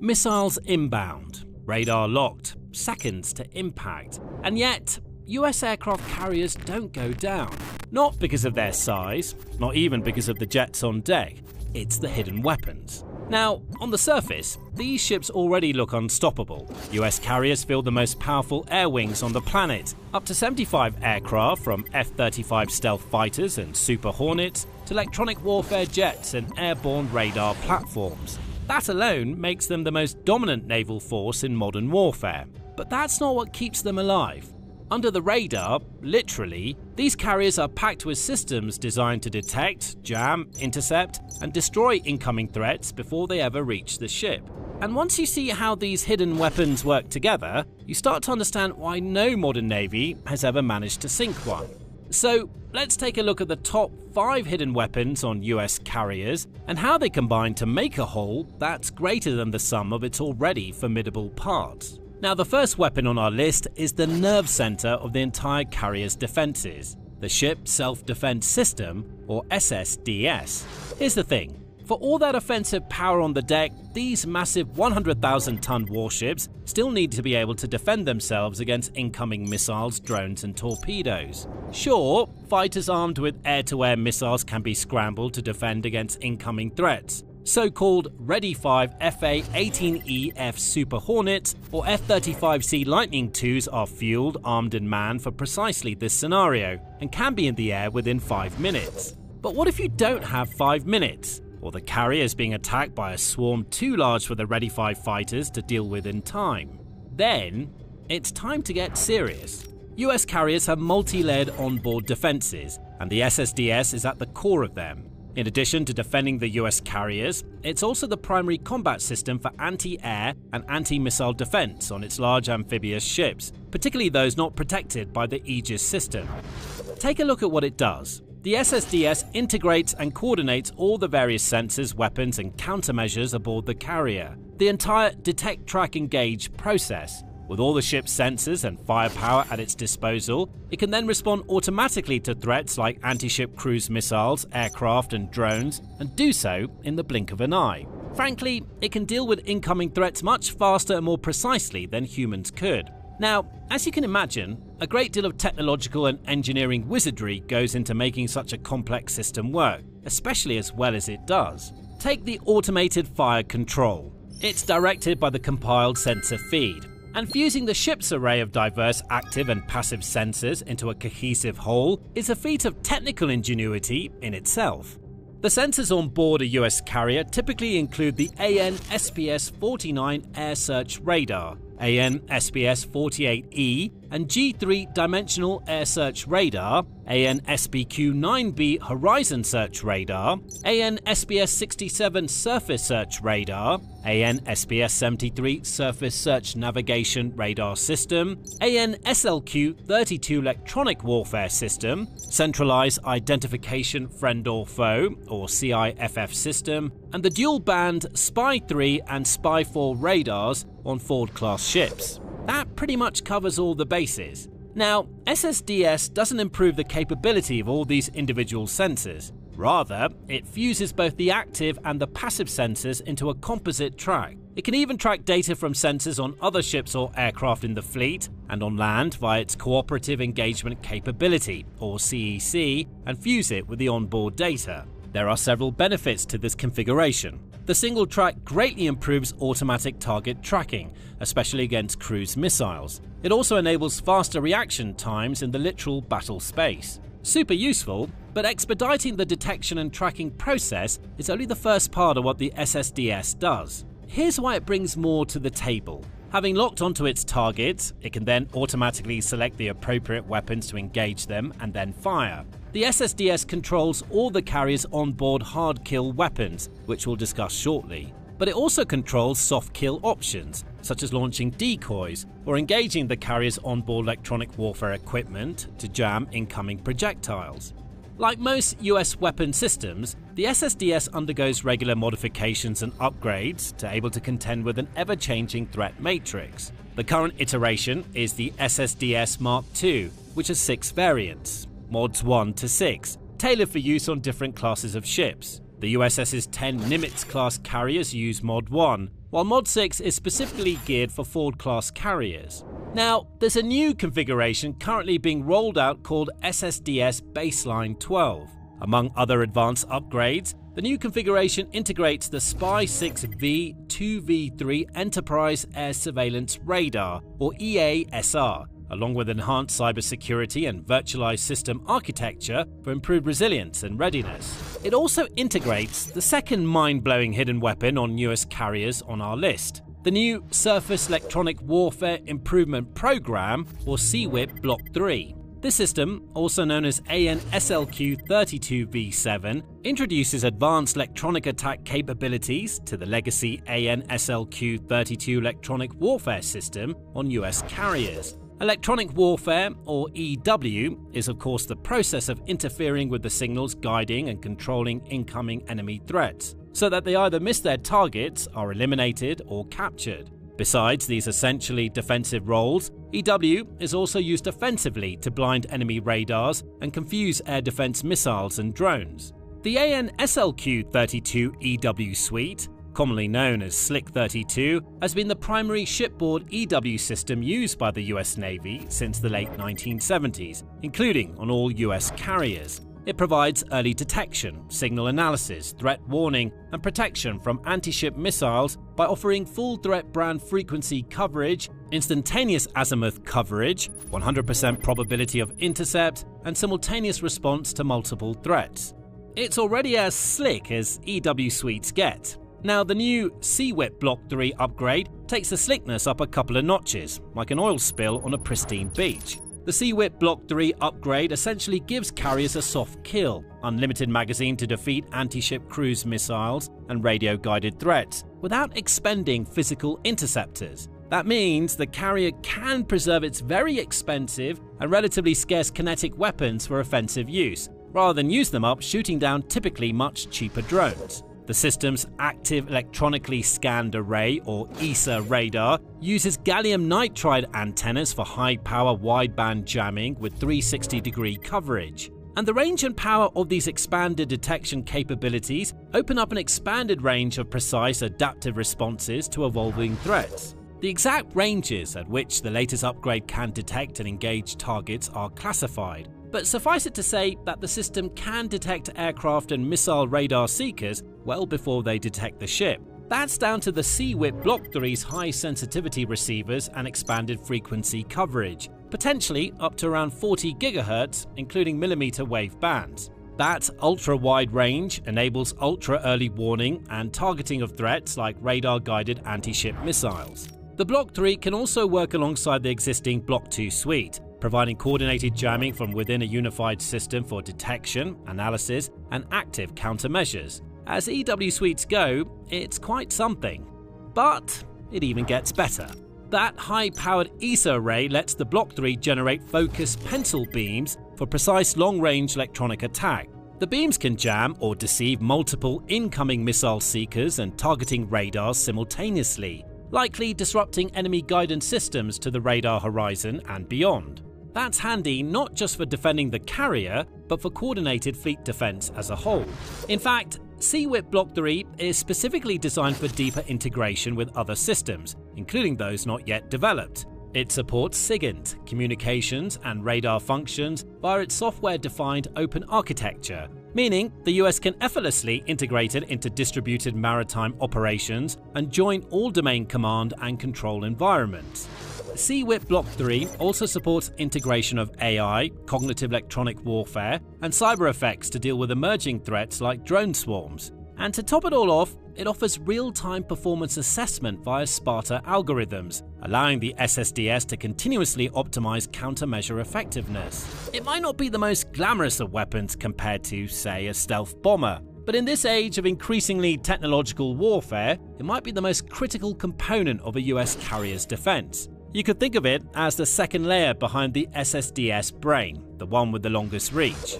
Missiles inbound, radar locked, seconds to impact, and yet US aircraft carriers don't go down. Not because of their size, not even because of the jets on deck, it's the hidden weapons. Now, on the surface, these ships already look unstoppable. US carriers field the most powerful air wings on the planet, up to 75 aircraft from F-35 stealth fighters and Super Hornets to electronic warfare jets and airborne radar platforms. That alone makes them the most dominant naval force in modern warfare. But that's not what keeps them alive. Under the radar, literally, these carriers are packed with systems designed to detect, jam, intercept, and destroy incoming threats before they ever reach the ship. And once you see how these hidden weapons work together, you start to understand why no modern navy has ever managed to sink one. So, let's take a look at the top 5 hidden weapons on US carriers and how they combine to make a whole that's greater than the sum of its already formidable parts. Now, the first weapon on our list is the nerve center of the entire carrier's defenses, the Ship Self-Defense System, or SSDS. Here's the thing. For all that offensive power on the deck, these massive 100,000-ton warships still need to be able to defend themselves against incoming missiles, drones, and torpedoes. Sure, fighters armed with air-to-air missiles can be scrambled to defend against incoming threats. So-called Ready 5 FA-18EF Super Hornets or F-35C Lightning IIs are fueled, armed and manned for precisely this scenario and can be in the air within 5 minutes. But what if you don't have 5 minutes? Or the carrier is being attacked by a swarm too large for the Ready 5 fighters to deal with in time? Then, it's time to get serious. US carriers have multi-layered onboard defenses, and the SSDS is at the core of them. In addition to defending the US carriers, it's also the primary combat system for anti-air and anti-missile defense on its large amphibious ships, particularly those not protected by the Aegis system. Take a look at what it does. The SSDS integrates and coordinates all the various sensors, weapons, and countermeasures aboard the carrier. The entire detect, track, engage process. With all the ship's sensors and firepower at its disposal, it can then respond automatically to threats like anti-ship cruise missiles, aircraft, and drones, and do so in the blink of an eye. Frankly, it can deal with incoming threats much faster and more precisely than humans could. Now, as you can imagine, a great deal of technological and engineering wizardry goes into making such a complex system work, especially as well as it does. Take the automated fire control. It's directed by the compiled sensor feed, and fusing the ship's array of diverse active and passive sensors into a cohesive whole is a feat of technical ingenuity in itself. The sensors on board a US carrier typically include the AN/SPS-49 Air Search Radar, AN/SPS-48E and G3 Dimensional Air Search Radar, AN/SPQ-9B Horizon Search Radar, AN/SPS-67 Surface Search Radar, AN/SPS-73 Surface Search Navigation Radar System, AN/SLQ-32 Electronic Warfare System, Centralized Identification Friend or Foe or CIFF System, and the dual-band Spy-3 and Spy-4 radars on Ford-class ships. That pretty much covers all the bases. Now, SSDS doesn't improve the capability of all these individual sensors. Rather, it fuses both the active and the passive sensors into a composite track. It can even track data from sensors on other ships or aircraft in the fleet and on land via its Cooperative Engagement Capability, or CEC, and fuse it with the onboard data. There are several benefits to this configuration. The single track greatly improves automatic target tracking, especially against cruise missiles. It also enables faster reaction times in the literal battle space. Super useful, but expediting the detection and tracking process is only the first part of what the SSDS does. Here's why it brings more to the table. Having locked onto its targets, it can then automatically select the appropriate weapons to engage them and then fire. The SSDS controls all the carrier's onboard hard kill weapons, which we'll discuss shortly. But it also controls soft kill options, such as launching decoys or engaging the carrier's onboard electronic warfare equipment to jam incoming projectiles. Like most US weapon systems, the SSDS undergoes regular modifications and upgrades to able to contend with an ever-changing threat matrix. The current iteration is the SSDS Mark II, which has 6 variants, mods 1 to 6, tailored for use on different classes of ships. The USS's 10 Nimitz-class carriers use Mod 1, while Mod 6 is specifically geared for Ford-class carriers. Now, there's a new configuration currently being rolled out called SSDS Baseline 12. Among other advanced upgrades, the new configuration integrates the SPY-6V 2V3 Enterprise Air Surveillance Radar, or EASR, along with enhanced cybersecurity and virtualized system architecture for improved resilience and readiness. It also integrates the second mind-blowing hidden weapon on US carriers on our list, the new Surface Electronic Warfare Improvement Program, or SEWIP Block 3. This system, also known as AN/SLQ-32V7, introduces advanced electronic attack capabilities to the legacy AN/SLQ-32 electronic warfare system on US carriers. Electronic warfare, or EW, is of course the process of interfering with the signals guiding and controlling incoming enemy threats, so that they either miss their targets, are eliminated, or captured. Besides these essentially defensive roles, EW is also used offensively to blind enemy radars and confuse air defense missiles and drones. The AN/SLQ-32 EW suite, commonly known as SLIC-32, has been the primary shipboard EW system used by the US Navy since the late 1970s, including on all US carriers. It provides early detection, signal analysis, threat warning, and protection from anti-ship missiles by offering full threat band frequency coverage, instantaneous azimuth coverage, 100% probability of intercept, and simultaneous response to multiple threats. It's already as slick as EW suites get. Now, the new SEWIP Block 3 upgrade takes the slickness up a couple of notches, like an oil spill on a pristine beach. The SEWIP Block 3 upgrade essentially gives carriers a soft kill, unlimited magazine to defeat anti-ship cruise missiles and radio-guided threats, without expending physical interceptors. That means the carrier can preserve its very expensive and relatively scarce kinetic weapons for offensive use, rather than use them up shooting down typically much cheaper drones. The system's Active Electronically Scanned Array, or ESA radar, uses gallium nitride antennas for high-power wideband jamming with 360-degree coverage. And the range and power of these expanded detection capabilities open up an expanded range of precise adaptive responses to evolving threats. The exact ranges at which the latest upgrade can detect and engage targets are classified, but suffice it to say that the system can detect aircraft and missile radar seekers well before they detect the ship. That's down to the SEWIP Block 3's high sensitivity receivers and expanded frequency coverage, potentially up to around 40 GHz, including millimeter wave bands. That ultra-wide range enables ultra-early warning and targeting of threats like radar-guided anti-ship missiles. The Block 3 can also work alongside the existing Block 2 suite, providing coordinated jamming from within a unified system for detection, analysis, and active countermeasures. As EW suites go, it's quite something. But it even gets better. That high-powered ESA array lets the Block 3 generate focused pencil beams for precise long-range electronic attack. The beams can jam or deceive multiple incoming missile seekers and targeting radars simultaneously, likely disrupting enemy guidance systems to the radar horizon and beyond. That's handy not just for defending the carrier, but for coordinated fleet defense as a whole. In fact, SEWIP Block 3 is specifically designed for deeper integration with other systems, including those not yet developed. It supports SIGINT, communications, and radar functions via its software-defined open architecture, meaning the US can effortlessly integrate it into distributed maritime operations and join all-domain command and control environments. SEWIP Block 3 also supports integration of AI, cognitive electronic warfare, and cyber effects to deal with emerging threats like drone swarms. And to top it all off, it offers real-time performance assessment via Sparta algorithms, allowing the SSDS to continuously optimize countermeasure effectiveness. It might not be the most glamorous of weapons compared to, say, a stealth bomber, but in this age of increasingly technological warfare, it might be the most critical component of a US carrier's defense. You could think of it as the second layer behind the SSDS brain, the one with the longest reach.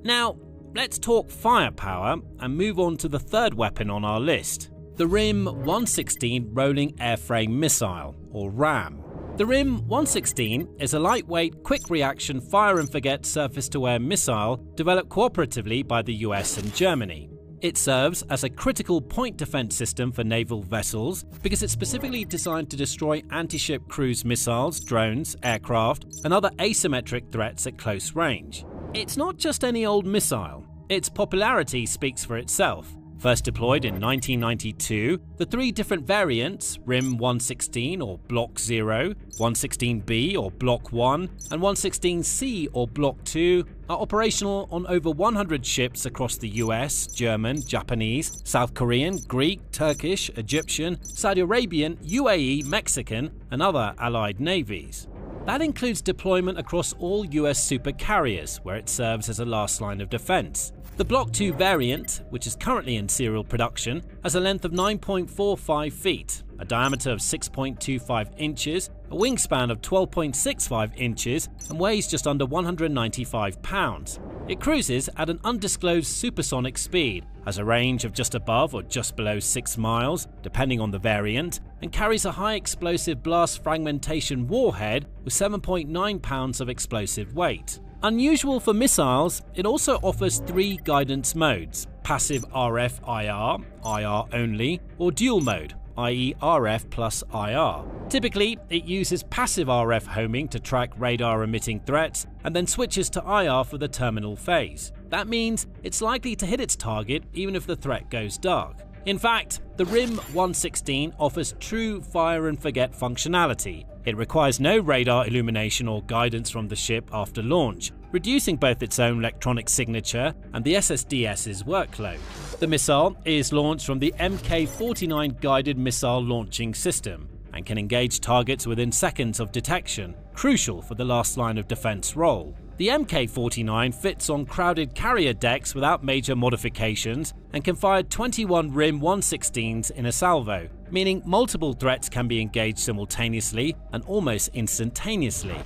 Now, let's talk firepower and move on to the third weapon on our list, the RIM-116 Rolling Airframe Missile, or RAM. The RIM-116 is a lightweight, quick-reaction fire-and-forget surface-to-air missile developed cooperatively by the US and Germany. It serves as a critical point defense system for naval vessels because it's specifically designed to destroy anti-ship cruise missiles, drones, aircraft, and other asymmetric threats at close range. It's not just any old missile. Its popularity speaks for itself. First deployed in 1992, the three different variants, RIM 116 or Block 0, 116B or Block 1, and 116C or Block 2, are operational on over 100 ships across the US, German, Japanese, South Korean, Greek, Turkish, Egyptian, Saudi Arabian, UAE, Mexican, and other allied navies. That includes deployment across all US supercarriers, where it serves as a last line of defense. The Block 2 variant, which is currently in serial production, has a length of 9.45 feet, a diameter of 6.25 inches, a wingspan of 12.65 inches, and weighs just under 195 pounds. It cruises at an undisclosed supersonic speed, has a range of just above or just below 6 miles, depending on the variant, and carries a high explosive blast fragmentation warhead with 7.9 pounds of explosive weight. Unusual for missiles, it also offers 3 guidance modes: passive RF IR, IR only, or dual mode, i.e. RF plus IR. Typically, it uses passive RF homing to track radar-emitting threats and then switches to IR for the terminal phase. That means it's likely to hit its target even if the threat goes dark. In fact, the RIM 116 offers true fire-and-forget functionality. It requires no radar illumination or guidance from the ship after launch, reducing both its own electronic signature and the SSDS's workload. The missile is launched from the Mk-49 guided missile launching system and can engage targets within seconds of detection, crucial for the last line of defense role. The Mk-49 fits on crowded carrier decks without major modifications and can fire 21 RIM 116s in a salvo, meaning multiple threats can be engaged simultaneously and almost instantaneously.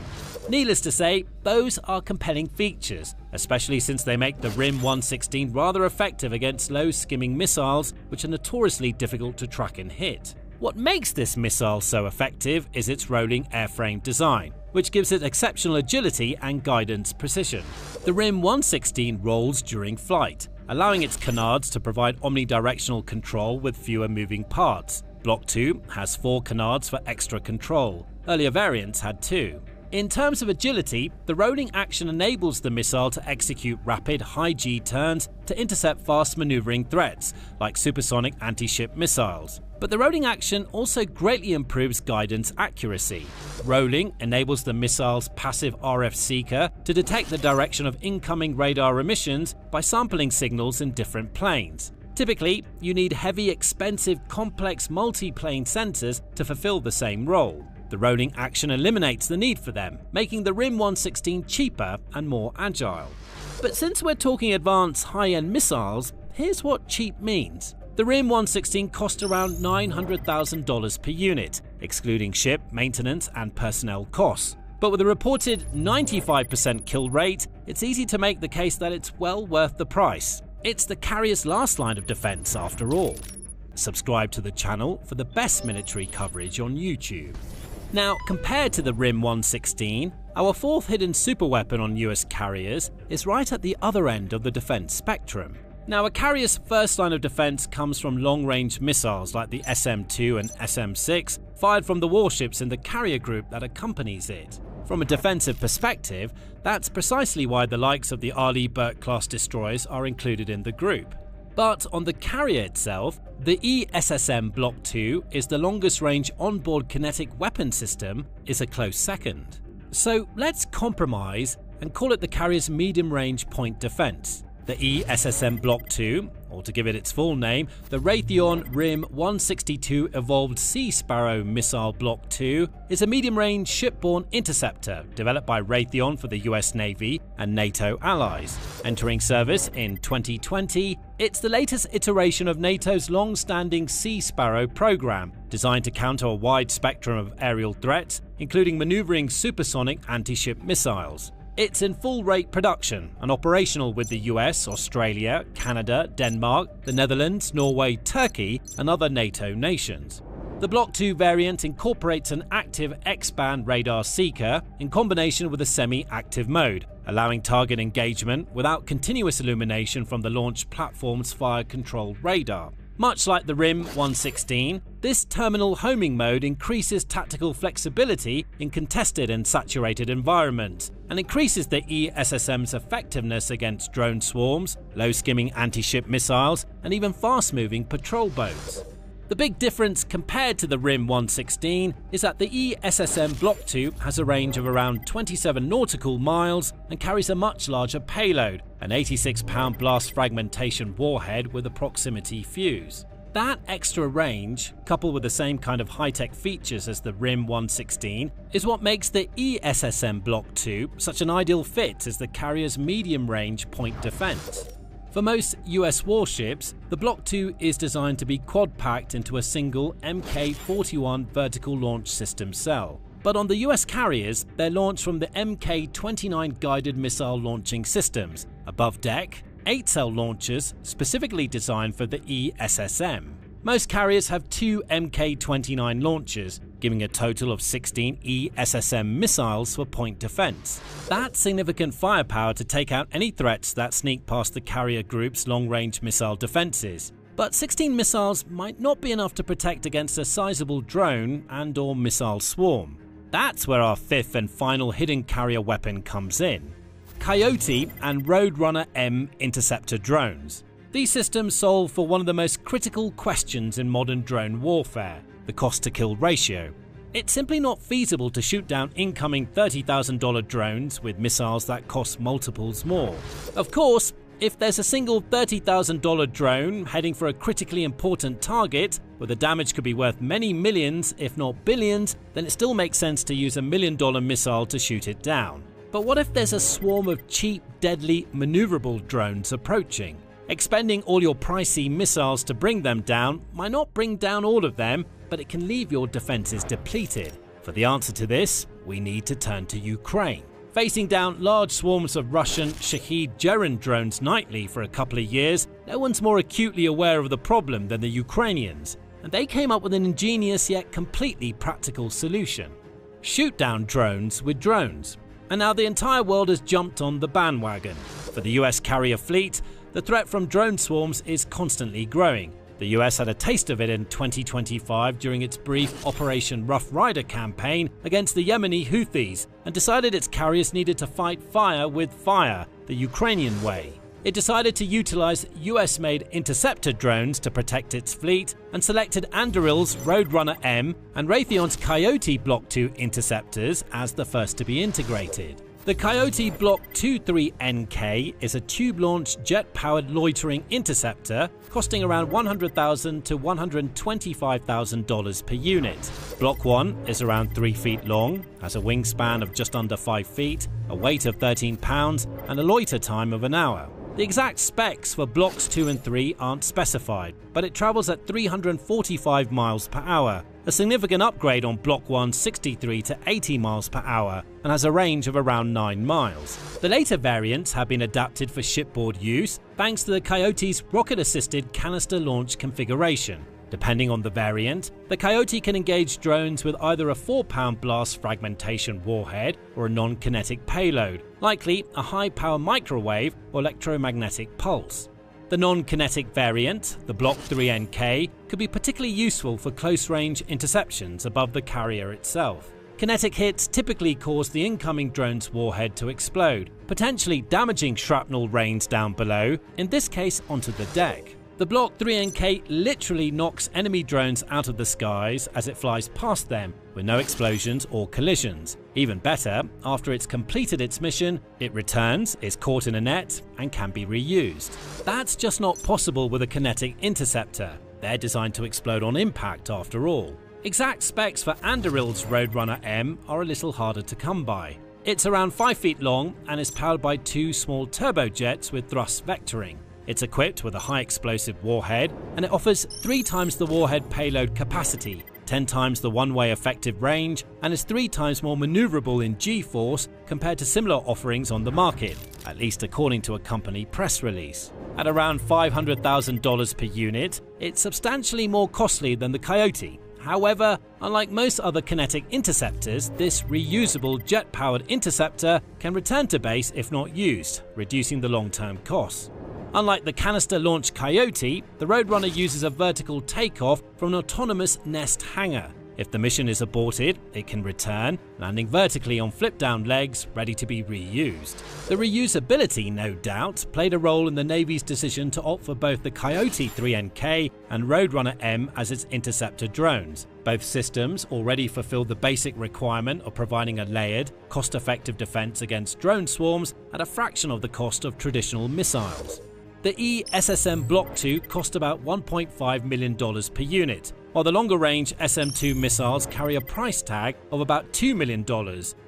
Needless to say, those are compelling features, especially since they make the RIM 116 rather effective against low-skimming missiles, which are notoriously difficult to track and hit. What makes this missile so effective is its rolling airframe design, which gives it exceptional agility and guidance precision. The RIM 116 rolls during flight, allowing its canards to provide omnidirectional control with fewer moving parts. Block 2 has 4 canards for extra control. Earlier variants had 2. In terms of agility, the rolling action enables the missile to execute rapid high-G turns to intercept fast maneuvering threats, like supersonic anti-ship missiles. But the rolling action also greatly improves guidance accuracy. Rolling enables the missile's passive RF seeker to detect the direction of incoming radar emissions by sampling signals in different planes. Typically, you need heavy, expensive, complex multi-plane sensors to fulfill the same role. The rolling action eliminates the need for them, making the RIM 116 cheaper and more agile. But since we're talking advanced high-end missiles, here's what cheap means. The RIM 116 cost around $900,000 per unit, excluding ship, maintenance, and personnel costs. But with a reported 95% kill rate, it's easy to make the case that it's well worth the price. It's the carrier's last line of defense after all. Subscribe to the channel for the best military coverage on YouTube. Now, compared to the RIM 116, our fourth hidden superweapon on US carriers is right at the other end of the defense spectrum. Now, a carrier's first line of defense comes from long-range missiles like the SM-2 and SM-6, fired from the warships in the carrier group that accompanies it. From a defensive perspective, that's precisely why the likes of the Arleigh Burke-class destroyers are included in the group. But on the carrier itself, the ESSM Block II is the longest-range onboard kinetic weapon system, is a close second. So let's compromise and call it the carrier's medium-range point defense. The ESSM Block II, or to give it its full name, the Raytheon RIM 162 Evolved Sea Sparrow Missile Block II, is a medium-range shipborne interceptor developed by Raytheon for the US Navy and NATO allies. Entering service in 2020, it's the latest iteration of NATO's long-standing Sea Sparrow program, designed to counter a wide spectrum of aerial threats, including maneuvering supersonic anti-ship missiles. It's in full-rate production and operational with the US, Australia, Canada, Denmark, the Netherlands, Norway, Turkey, and other NATO nations. The Block II variant incorporates an active X-band radar seeker in combination with a semi-active mode, allowing target engagement without continuous illumination from the launch platform's fire-controlled radar. Much like the RIM 116, this terminal homing mode increases tactical flexibility in contested and saturated environments, and increases the ESSM's effectiveness against drone swarms, low-skimming anti-ship missiles, and even fast-moving patrol boats. The big difference compared to the RIM 116 is that the ESSM Block II has a range of around 27 nautical miles and carries a much larger payload, an 86-pound blast fragmentation warhead with a proximity fuse. That extra range, coupled with the same kind of high-tech features as the RIM 116, is what makes the ESSM Block II such an ideal fit as the carrier's medium-range point defense. For most US warships, the Block II is designed to be quad-packed into a single Mk-41 vertical launch system cell. But on the US carriers, they're launched from the Mk-29 guided missile launching systems, above deck, 8-cell launchers specifically designed for the ESSM. Most carriers have 2 Mk-29 launchers, giving a total of 16 ESSM missiles for point defense. That's significant firepower to take out any threats that sneak past the carrier group's long-range missile defenses. But 16 missiles might not be enough to protect against a sizable drone and/or missile swarm. That's where our fifth and final hidden carrier weapon comes in: Coyote and Roadrunner M interceptor drones. These systems solve for one of the most critical questions in modern drone warfare: the cost-to-kill ratio. It's simply not feasible to shoot down incoming $30,000 drones with missiles that cost multiples more. Of course, if there's a single $30,000 drone heading for a critically important target, where the damage could be worth many millions, if not billions, then it still makes sense to use a $1 million missile to shoot it down. But what if there's a swarm of cheap, deadly, maneuverable drones approaching? Expending all your pricey missiles to bring them down might not bring down all of them, but it can leave your defenses depleted. For the answer to this, we need to turn to Ukraine. Facing down large swarms of Russian Shahed-Gerand drones nightly for a couple of years, no one's more acutely aware of the problem than the Ukrainians, and they came up with an ingenious yet completely practical solution: shoot down drones with drones. And now the entire world has jumped on the bandwagon. For the US carrier fleet, the threat from drone swarms is constantly growing. The US had a taste of it in 2025 during its brief Operation Rough Rider campaign against the Yemeni Houthis, and decided its carriers needed to fight fire with fire, the Ukrainian way. It decided to utilize US-made interceptor drones to protect its fleet, and selected Anduril's Roadrunner M and Raytheon's Coyote Block II interceptors as the first to be integrated. The Coyote Block II-3NK is a tube-launched, jet-powered loitering interceptor costing around $100,000 to $125,000 per unit. Block 1 is around 3 feet long, has a wingspan of just under 5 feet, a weight of 13 pounds, and a loiter time of an hour. The exact specs for Blocks 2 and 3 aren't specified, but it travels at 345 miles per hour, a significant upgrade on Block 1's 63 to 80 miles per hour, and has a range of around 9 miles. The later variants have been adapted for shipboard use thanks to the Coyote's rocket-assisted canister launch configuration. Depending on the variant, the Coyote can engage drones with either a 4-pound blast fragmentation warhead or a non-kinetic payload, likely a high-power microwave or electromagnetic pulse. The non-kinetic variant, the Block 3NK, could be particularly useful for close-range interceptions above the carrier itself. Kinetic hits typically cause the incoming drone's warhead to explode, potentially damaging shrapnel range down below, in this case onto the deck. The Block 3NK literally knocks enemy drones out of the skies as it flies past them, with no explosions or collisions. Even better, after it's completed its mission, it returns, is caught in a net, and can be reused. That's just not possible with a kinetic interceptor. They're designed to explode on impact after all. Exact specs for Anduril's Roadrunner M are a little harder to come by. It's around 5 feet long and is powered by 2 small turbojets with thrust vectoring. It's equipped with a high explosive warhead, and it offers 3 times the warhead payload capacity, 10 times the one-way effective range, and is 3 times more maneuverable in G-force compared to similar offerings on the market, at least according to a company press release. At around $500,000 per unit, it's substantially more costly than the Coyote. However, unlike most other kinetic interceptors, this reusable jet-powered interceptor can return to base if not used, reducing the long-term costs. Unlike the canister-launched Coyote, the Roadrunner uses a vertical takeoff from an autonomous nest hangar. If the mission is aborted, it can return, landing vertically on flip-down legs, ready to be reused. The reusability, no doubt, played a role in the Navy's decision to opt for both the Coyote 3NK and Roadrunner M as its interceptor drones. Both systems already fulfill the basic requirement of providing a layered, cost-effective defense against drone swarms at a fraction of the cost of traditional missiles. The SSM Block II cost about $1.5 million per unit, while the longer-range SM-2 missiles carry a price tag of about $2 million,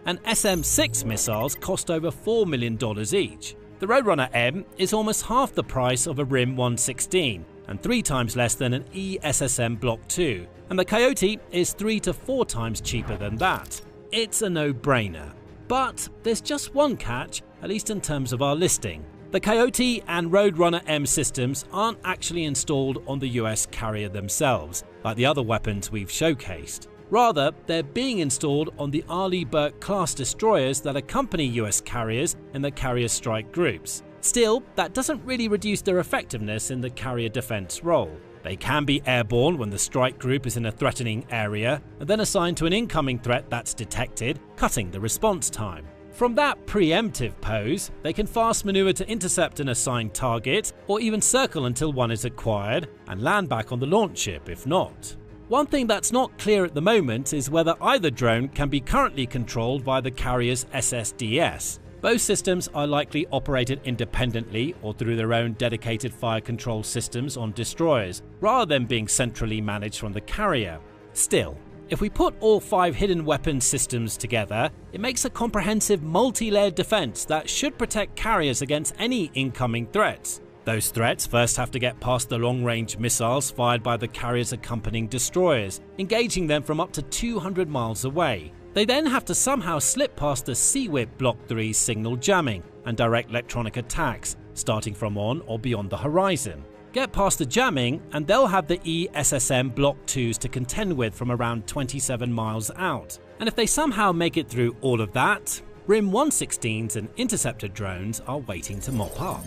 and SM-6 missiles cost over $4 million each. The Roadrunner M is almost half the price of a RIM 116, and 3 times less than an SSM Block II, and the Coyote is 3 to 4 times cheaper than that. It's a no-brainer. But there's just one catch, at least in terms of our listing. The Coyote and Roadrunner M systems aren't actually installed on the US carrier themselves, like the other weapons we've showcased. Rather, they're being installed on the Arleigh Burke-class destroyers that accompany US carriers in the carrier strike groups. Still, that doesn't really reduce their effectiveness in the carrier defense role. They can be airborne when the strike group is in a threatening area, and then assigned to an incoming threat that's detected, cutting the response time. From that preemptive pose, they can fast maneuver to intercept an assigned target, or even circle until one is acquired, and land back on the launch ship if not. One thing that's not clear at the moment is whether either drone can be currently controlled via the carrier's SSDS. Both systems are likely operated independently or through their own dedicated fire control systems on destroyers, rather than being centrally managed from the carrier. Still, if we put all 5 hidden weapons systems together, it makes a comprehensive multi-layered defense that should protect carriers against any incoming threats. Those threats first have to get past the long-range missiles fired by the carrier's accompanying destroyers, engaging them from up to 200 miles away. They then have to somehow slip past the SEWIP Block 3's signal jamming and direct electronic attacks, starting from on or beyond the horizon. Get past the jamming, and they'll have the SSM Block IIs to contend with from around 27 miles out. And if they somehow make it through all of that, RIM 116s and interceptor drones are waiting to mop up.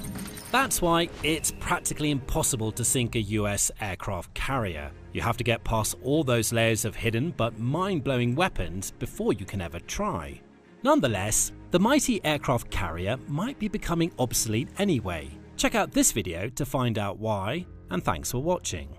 That's why it's practically impossible to sink a US aircraft carrier. You have to get past all those layers of hidden but mind-blowing weapons before you can ever try. Nonetheless, the mighty aircraft carrier might be becoming obsolete anyway. Check out this video to find out why, and thanks for watching.